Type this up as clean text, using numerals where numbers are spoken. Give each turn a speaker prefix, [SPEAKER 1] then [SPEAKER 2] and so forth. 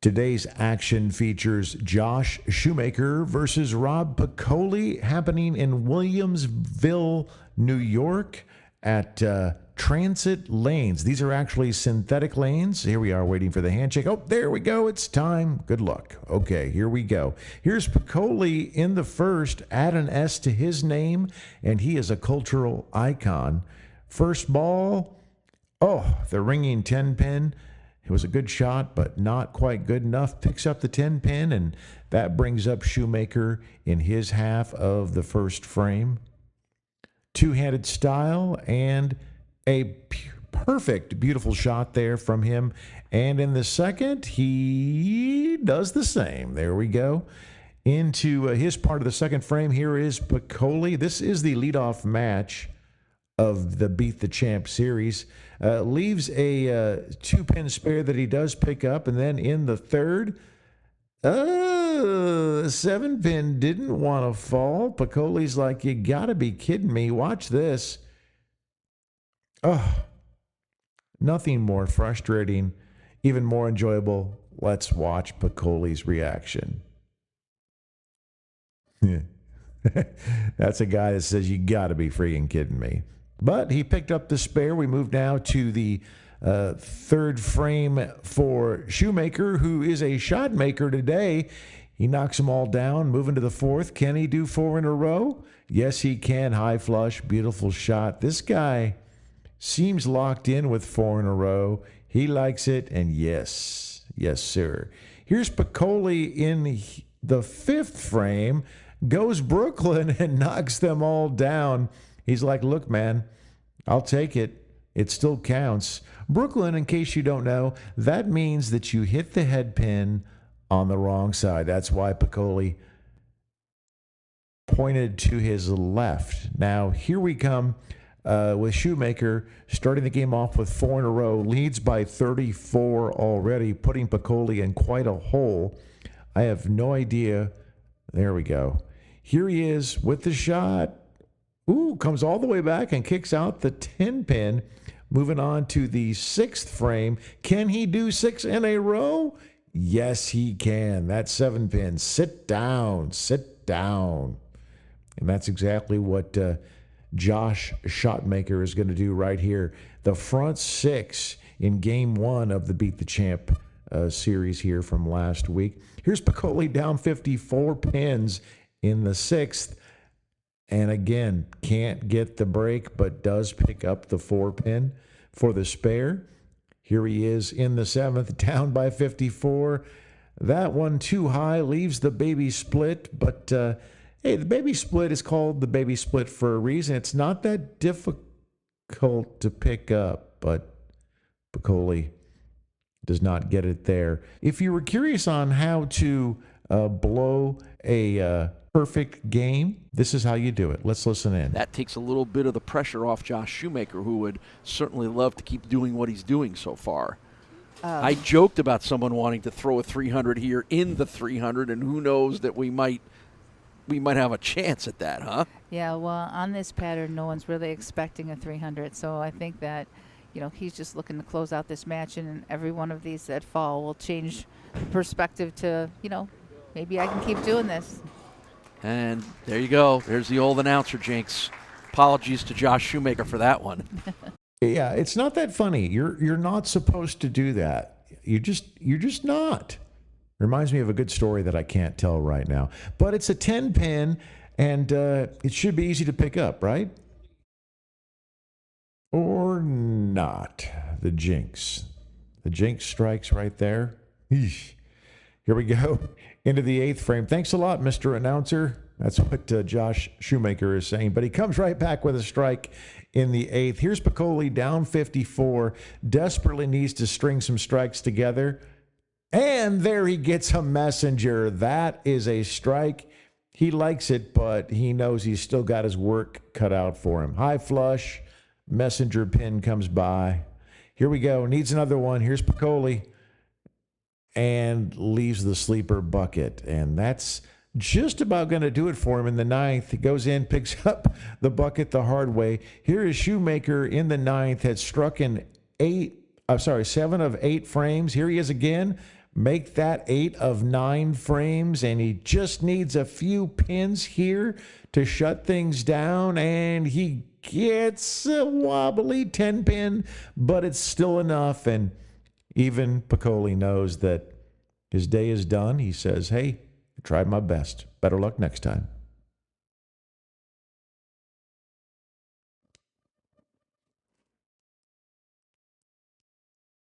[SPEAKER 1] Today's action features Josh Shoemaker versus Rob Picoli, happening in Williamsville, New York at Transit Lanes. These are actually synthetic lanes. Here we are waiting for the handshake. Oh, there we go. It's time. Good luck. Okay, here we go. Here's Picoli in the first. Add an S to his name, and he is a cultural icon. First ball. Oh, the ringing 10-pin. It was a good shot, but not quite good enough. Picks up the 10-pin, and that brings up Shoemaker in his half of the first frame. Two-handed style and a perfect, beautiful shot there from him. And in the second, he does the same. There we go. Into his part of the second frame, here is Picoli. This is the leadoff match of the Beat the Champ series. Leaves a two-pin spare that he does pick up. And then in the third, 7-pin didn't want to fall. Picoli's like, you got to be kidding me. Watch this. Oh, nothing more frustrating, even more enjoyable. Let's watch Picoli's reaction. That's a guy that says, you got to be freaking kidding me. But he picked up the spare. We move now to the third frame for Shoemaker, who is a shot maker today. He knocks them all down. Moving to the fourth. Can he do 4 in a row? Yes, he can. High flush. Beautiful shot. This guy seems locked in with 4 in a row. He likes it. And yes, sir. Here's Picoli in the fifth frame. Goes Brooklyn and knocks them all down. He's like, look, man, I'll take it. It still counts. Brooklyn, in case you don't know, that means that you hit the head pin on the wrong side. That's why Picoli pointed to his left. Now, here we come with Shoemaker starting the game off with 4 in a row. Leads by 34 already, putting Picoli in quite a hole. I have no idea. There we go. Here he is with the shot. Ooh, comes all the way back and kicks out the 10-pin. Moving on to the sixth frame. Can he do 6 in a row? Yes, he can. That 7-pin. Sit down. And that's exactly what Josh Shoemaker is going to do right here. The front 6 in game 1 of the Beat the Champ series here from last week. Here's Picoli down 54 pins in the 6th. And again, can't get the break, but does pick up the 4-pin for the spare. Here he is in the 7th, down by 54. That one too high, leaves the baby split. But, hey, the baby split is called the baby split for a reason. It's not that difficult to pick up, but Picoli does not get it there. If you were curious on how to blow a perfect game, this is how you do it. Let's listen in.
[SPEAKER 2] That takes a little bit of the pressure off Josh Shoemaker, who would certainly love to keep doing what he's doing so far. I joked about someone wanting to throw a 300 here in the 300, and who knows that we might have a chance at that, huh?
[SPEAKER 3] Yeah, well, on this pattern, no one's really expecting a 300, so I think that, he's just looking to close out this match, and every one of these that fall will change the perspective to, maybe I can keep doing this.
[SPEAKER 2] And there you go. There's the old announcer jinx. Apologies to Josh Shoemaker for that one.
[SPEAKER 1] Yeah, it's not that funny. You're not supposed to do that. You're just not. Reminds me of a good story that I can't tell right now. But it's a 10-pin, and it should be easy to pick up, right? Or not. The jinx. The jinx strikes right there. Eesh. Here we go. Into the 8th frame. Thanks a lot, Mr. Announcer. That's what Josh Shoemaker is saying. But he comes right back with a strike in the 8th. Here's Picoli down 54. Desperately needs to string some strikes together. And there he gets a messenger. That is a strike. He likes it, but he knows he's still got his work cut out for him. High flush. Messenger pin comes by. Here we go. Needs another one. Here's Picoli. And leaves the sleeper bucket. And that's just about going to do it for him in the 9th. He goes in, picks up the bucket the hard way. Here is Shoemaker in the 9th, had struck in 7 of 8 frames. Here he is again make that 8 of 9 frames, and he just needs a few pins here to shut things down, and he gets a wobbly 10 pin, but it's still enough. And even Picoli knows that his day is done. He says, hey, I tried my best. Better luck next time.